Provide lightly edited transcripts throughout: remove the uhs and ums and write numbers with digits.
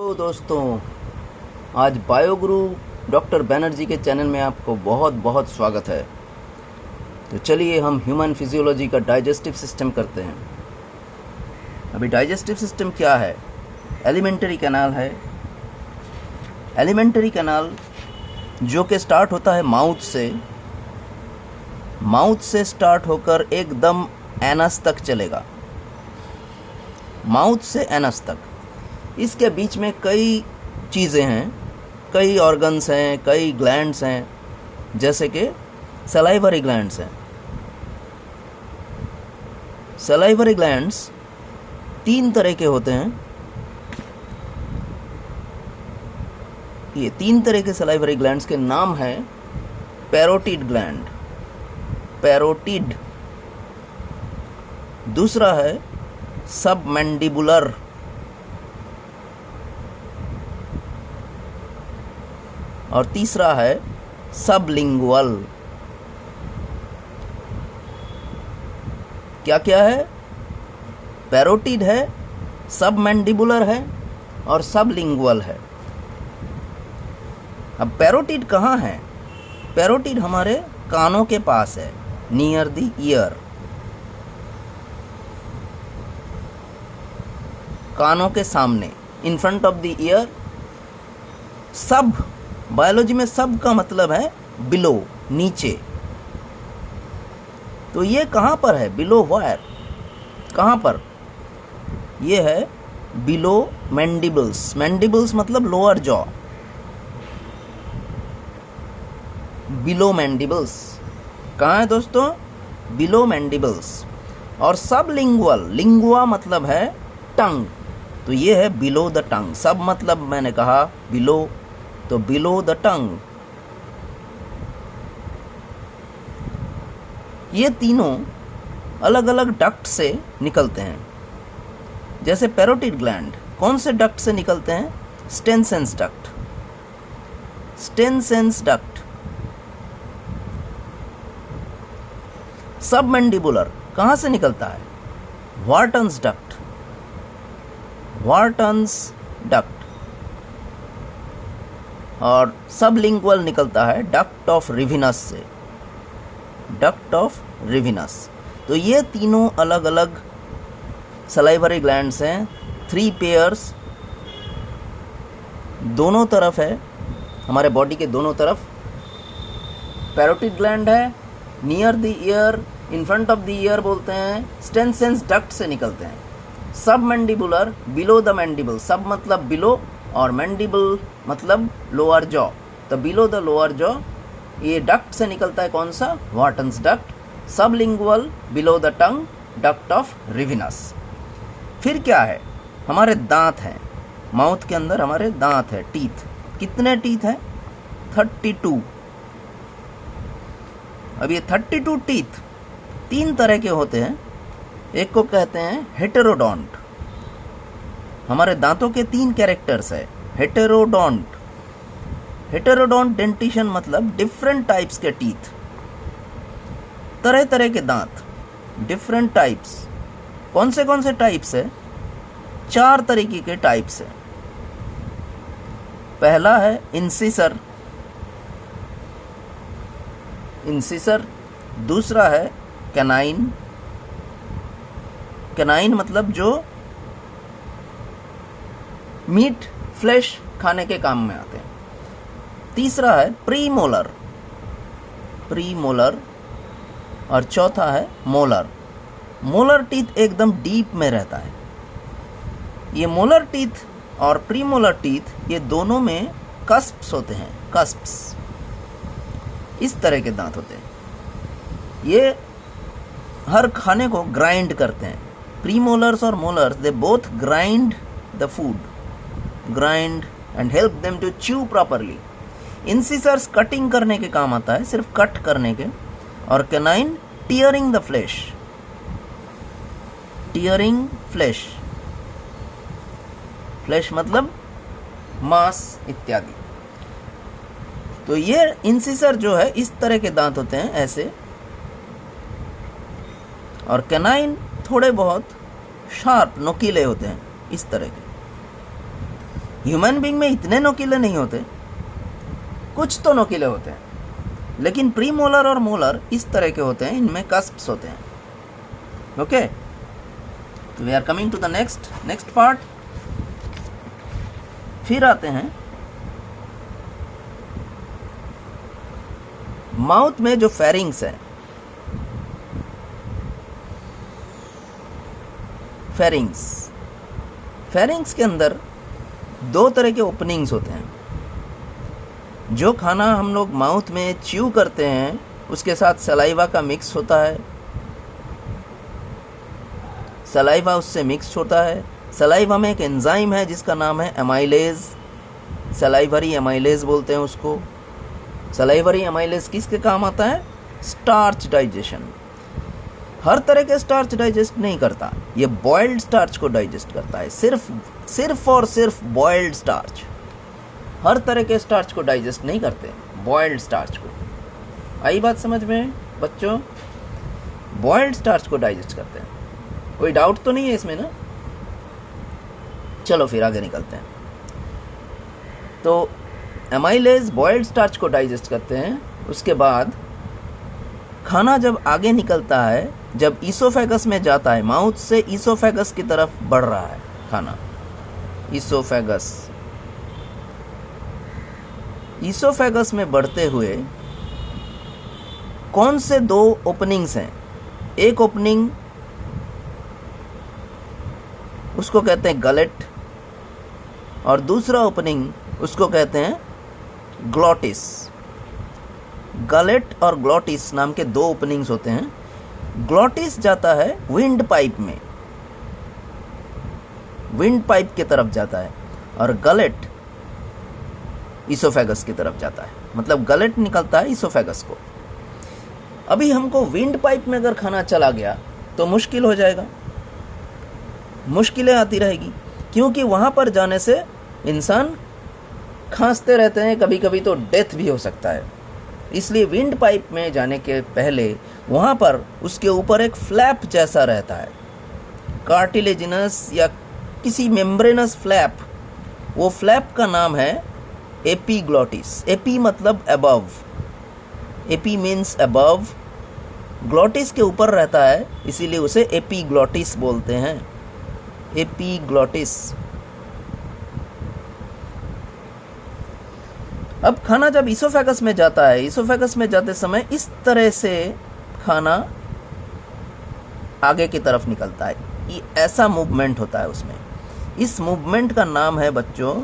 तो दोस्तों, आज बायोगुरु डॉक्टर बैनर्जी के चैनल में आपको बहुत बहुत स्वागत है। तो चलिए हम ह्यूमन फिजियोलॉजी का डाइजेस्टिव सिस्टम करते हैं। अभी डाइजेस्टिव सिस्टम क्या है? एलिमेंटरी कैनाल है। एलिमेंटरी कैनाल जो कि स्टार्ट होता है माउथ से स्टार्ट होकर एकदम एनस तक चलेगा। माउथ से एनस तक इसके बीच में कई चीज़ें हैं, कई ऑर्गन्स हैं, कई ग्लैंड्स हैं, जैसे कि सलाइवरी ग्लैंड्स हैं। सलाइवरी ग्लैंड्स 3 तरह के होते हैं। ये 3 तरह के सलाइवरी ग्लैंड्स के नाम है पैरोटिड ग्लैंड, पैरोटिड। दूसरा है सबमैंडिबुलर, और तीसरा है सबलिंगुअल। क्या क्या है? पैरोटिड है, सबमैंडिबुलर है और सबलिंगुअल है। अब पैरोटिड कहाँ है? पैरोटिड हमारे कानों के पास है, नियर द ईयर। कानों के सामने, in front of the year. सब बायोलॉजी में सब का मतलब है बिलो, नीचे। तो ये कहाँ पर है? Below wire. कहाँ पर? ये है बिलो मैंडिबल्स। मैंडिबल्स मतलब लोअर जॉ। बिलो मैंडिबल्स कहाँ है दोस्तों? Below mandibles. और सबलिंगुअल, लिंगुआ मतलब है टंग, तो ये है बिलो द टंग। सब मतलब मैंने कहा बिलो, तो बिलो द टंग। ये तीनों अलग अलग डक्ट से निकलते हैं। जैसे पैरोटिड ग्लैंड कौन से डक्ट से निकलते हैं? स्टेनसेंस डक्ट, स्टेनसेंस डक्ट। सबमैंडिबुलर कहाँ से निकलता है? Wharton's duct, Wharton's duct. और सबलिंगुअल निकलता है डक्ट ऑफ रिविनस से, डक्ट ऑफ रिविनस। तो ये तीनों अलग अलग सलाइवरी ग्लैंड्स हैं। 3 पेयर्स दोनों तरफ है, हमारे बॉडी के दोनों तरफ। पैरोटिड ग्लैंड है near the year, in front of the year बोलते हैं। स्टेनसेंस डक्ट से निकलते हैं। सबमैंडिबुलर बिलो द मैंडिबल, सब मतलब बिलो और मैंडिबल मतलब लोअर जॉ, तो बिलो द लोअर जॉ। ये डक्ट से निकलता है कौन सा? Wharton's duct. Sublingual below the tongue, duct of Rivinus. फिर क्या है? हमारे दांत हैं। माउथ के अंदर हमारे दांत है, टीथ। कितने टीथ हैं? 32। अब ये 32 टीथ 3 तरह के होते हैं। एक को कहते हैं हेटेरोडोंट। हमारे दांतों के 3 कैरेक्टर्स है। हेटेरोडोंट, हेटेरोडोंट डेंटिशन मतलब डिफरेंट टाइप्स के टीथ, तरह तरह के दांत, डिफरेंट टाइप्स। कौन से टाइप्स है? 4 तरीके के टाइप्स है। पहला है इंसिसर, इंसिसर। दूसरा है कैनाइन, कैनाइन मतलब जो मीट, फ्लैश खाने के काम में आते हैं। तीसरा है प्रीमोलर, प्रीमोलर। और चौथा है मोलर। मोलर टीथ एकदम डीप में रहता है। ये मोलर टीथ और प्रीमोलर टीथ ये दोनों में कस्प्स होते हैं, कस्प्स। इस तरह के दांत होते हैं। ये हर खाने को ग्राइंड करते हैं। प्रीमोलर्स और molars they both grind the food, grind and help them to chew properly. Incisors cutting करने के काम आता है, सिर्फ कट करने के। और canine tearing the flash, tearing flash, flash मतलब मांस इत्यादि। तो ये इंसिसर जो है इस तरह के दांत होते हैं, ऐसे। और कैनाइन थोड़े बहुत शार्प, नुकीले होते हैं, इस तरह के। ह्यूमन बीइंग में इतने नोकीले नहीं होते, कुछ तो नोकीले होते हैं, लेकिन प्रीमोलर और मोलर इस तरह के होते हैं, इनमें कस्प्स होते हैं। ओके, तो we are coming to the next part. फिर आते हैं माउथ में जो फेरिंग्स है, फेरिंग्स के अंदर दो तरह के ओपनिंग्स होते हैं। जो खाना हम लोग माउथ में च्यू करते हैं उसके साथ सलाइवा का मिक्स होता है, सलाइवा उससे मिक्स होता है। सलाइवा में एक एंजाइम है जिसका नाम है एमाइलेज, सलाइवरी एमाइलेज बोलते हैं उसको। सलाइवरी एमाइलेज किसके काम आता है? Starch digestion. हर तरह के स्टार्च डाइजेस्ट नहीं करता, ये बॉइल्ड स्टार्च को डाइजेस्ट करता है, सिर्फ और सिर्फ बॉइल्ड स्टार्च। हर तरह के स्टार्च को डाइजेस्ट नहीं करते, बॉइल्ड स्टार्च को। आई बात समझ में बच्चों? बॉइल्ड स्टार्च को डाइजेस्ट करते हैं। कोई डाउट तो नहीं है इसमें ना? चलो फिर आगे निकलते हैं। तो एमाइलेज बॉइल्ड स्टार्च को डाइजेस्ट करते हैं। उसके बाद खाना जब आगे निकलता है, जब ईसोफेगस में जाता है, माउथ से ईसोफेगस की तरफ बढ़ रहा है खाना, ईसोफेगस में बढ़ते हुए कौन से दो ओपनिंग्स हैं? एक ओपनिंग उसको कहते हैं गलेट और दूसरा ओपनिंग उसको कहते हैं ग्लॉटिस। गलेट और ग्लॉटिस नाम के दो ओपनिंग्स होते हैं। ग्लॉटिस जाता है विंड पाइप में, विंड पाइप की तरफ जाता है, और गलेट ईसोफेगस की तरफ जाता है। मतलब गलेट निकलता है ईसोफेगस को। अभी हमको विंड पाइप में अगर खाना चला गया तो मुश्किल हो जाएगा, मुश्किलें आती रहेगी, क्योंकि वहां पर जाने से इंसान खांसते रहते हैं, कभी कभी तो डेथ भी हो सकता है। इसलिए विंड पाइप में जाने के पहले वहां पर उसके ऊपर एक फ्लैप जैसा रहता है, कार्टिलेजिनस या किसी मेम्ब्रेनस फ्लैप। वो फ्लैप का नाम है एपीग्लॉटिस। एपी मतलब above, AP means above, glottis के ऊपर रहता है, इसीलिए उसे एपीग्लॉटिस बोलते हैं। एपीग्लॉटिस। अब खाना जब ईसोफेगस में जाता है, ईसोफेगस में जाते समय इस तरह से खाना आगे की तरफ निकलता है, ये ऐसा मूवमेंट होता है उसमें। इस मूवमेंट का नाम है बच्चों,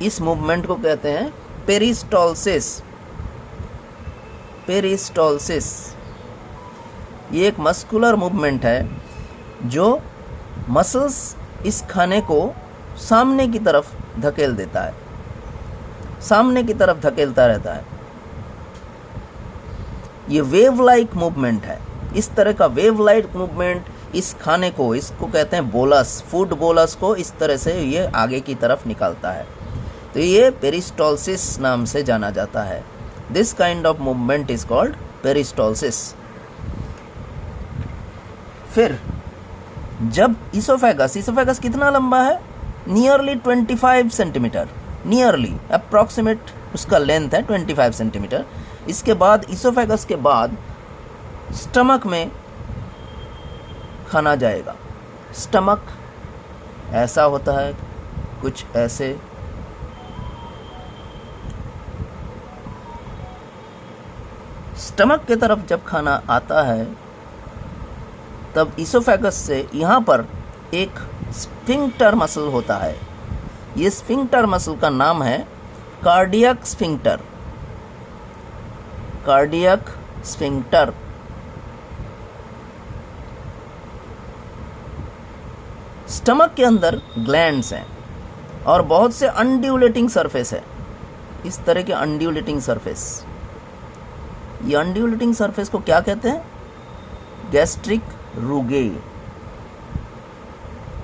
इस मूवमेंट को कहते हैं पेरिस्टॉल्सिस। पेरिस्टॉल्सिस ये एक मस्कुलर मूवमेंट है जो मसल्स इस खाने को सामने की तरफ धकेल देता है, सामने की तरफ धकेलता रहता है। ये वेव लाइक मूवमेंट है। इस तरह का वेव लाइक मूवमेंट इस खाने को, इसको कहते हैं बोलस, फूड बोलस को इस तरह से ये आगे की तरफ निकालता है। तो ये पेरिस्टॉल्सिस नाम से जाना जाता है। This kind of movement is called peristalsis. फिर जब ईसोफेगस कितना लंबा है? नियरली 25 सेंटीमीटर, नियरली अप्रॉक्सीमेट उसका लेंथ है 25 सेंटीमीटर। इसके बाद ईसोफेगस के बाद स्टमक में खाना जाएगा। स्टमक ऐसा होता है, कुछ ऐसे। स्टमक की तरफ जब खाना आता है तब ईसोफेगस से यहाँ पर एक स्फिंक्टर मसल होता है। ये स्फिंक्टर मसल का नाम है cardiac sphincter. Cardiac sphincter. Stomach के अंदर ग्लैंड्स हैं और बहुत से अनड्यूलेटिंग सरफेस है, इस तरह के अनड्यूलेटिंग सरफेस। ये अनड्यूलेटिंग सरफेस को क्या कहते हैं? Gastric rugae,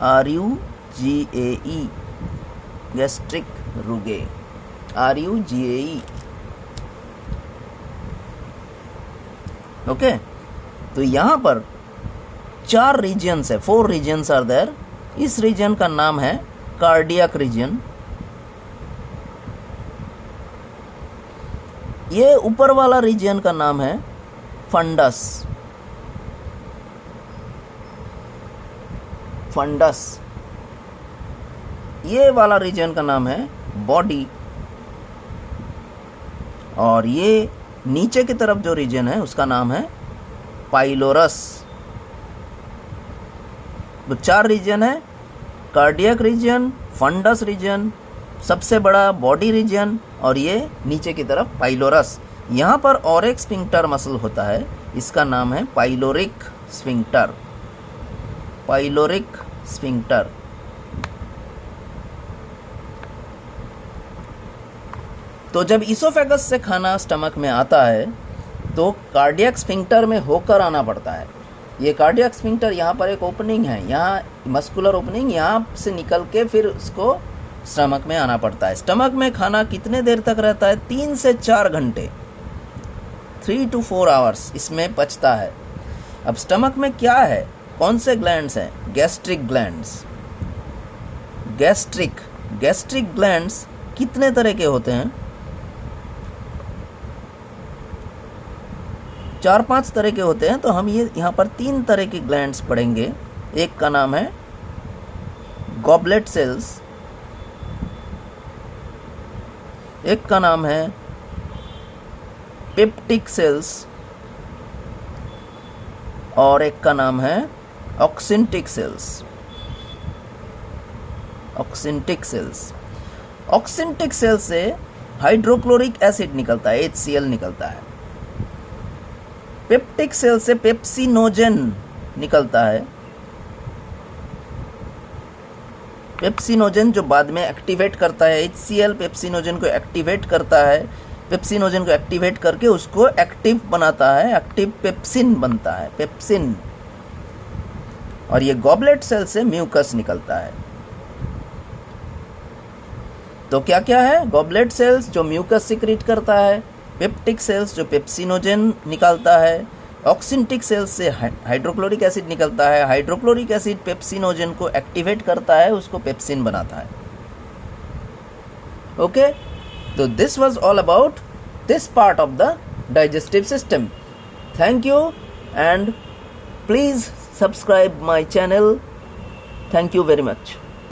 RUGAE, gastric rugae, RUGAE। Okay, तो यहां पर 4 रीजन्स है, 4 रीजन्स आर देयर इस रीजन का नाम है कार्डियक रीजन। ये ऊपर वाला रीजन का नाम है फंडस। फंडस। ये वाला रीजन का नाम है बॉडी। और ये नीचे की तरफ जो रीजन है उसका नाम है पाइलोरस। तो 4 रीजन है, कार्डियक रीजन, फंडस रीजन, सबसे बड़ा बॉडी रीजन, और ये नीचे की तरफ पाइलोरस। यहाँ पर और एक स्फिंक्टर मसल होता है, इसका नाम है पाइलोरिक स्फिंक्टर। Pyloric sphincter. तो जब इसोफेगस से खाना स्टमक में आता है तो कार्डियक स्फिंक्टर में होकर आना पड़ता है। ये कार्डियक स्फिंक्टर, यहाँ पर एक ओपनिंग है, यहाँ मस्कुलर ओपनिंग, यहाँ से निकल के फिर उसको स्टमक में आना पड़ता है। स्टमक में खाना कितने देर तक रहता है? 3 से 4 घंटे, 3 to 4 आवर्स इसमें पचता है। अब स्टमक में क्या है, कौन से ग्लैंड्स हैं? Gastric glands. गैस्ट्रिक ग्लैंड्स कितने तरह के होते हैं? 4-5 तरह के होते हैं। तो हम ये यहाँ पर 3 तरह के ग्लैंड्स पढ़ेंगे। एक का नाम है गॉबलेट सेल्स, एक का नाम है पेप्टिक सेल्स, और एक का नाम है ऑक्सिंटिक सेल्स। ऑक्सिंटिक सेल्स। ऑक्सिंटिक सेल्स से हाइड्रोक्लोरिक एसिड निकलता है, HCl निकलता है। पेप्टिक सेल से पेप्सिनोजेन निकलता है। पेप्सिनोजेन जो बाद में एक्टिवेट करता है, HCl पेप्सिनोजेन को एक्टिवेट करता है। पेप्सिनोजेन को एक्टिवेट करके उसको एक्टिव बनाता है, एक्टिव पेप्सिन बनता है, पेप्सिन। और ये गॉबलेट सेल से म्यूकस निकलता है। तो क्या क्या है? गॉबलेट सेल्स जो म्यूकस सिक्रीट करता है, पेप्टिक सेल्स जो पेप्सिनोजेन निकालता है, ऑक्सिंटिक सेल्स से हाइड्रोक्लोरिक एसिड निकलता है। हाइड्रोक्लोरिक एसिड पेप्सिनोजेन को एक्टिवेट करता है, उसको पेप्सिन बनाता है। ओके, तो this was all about this part of the digestive system. Thank you and please subscribe my channel. Thank you very much.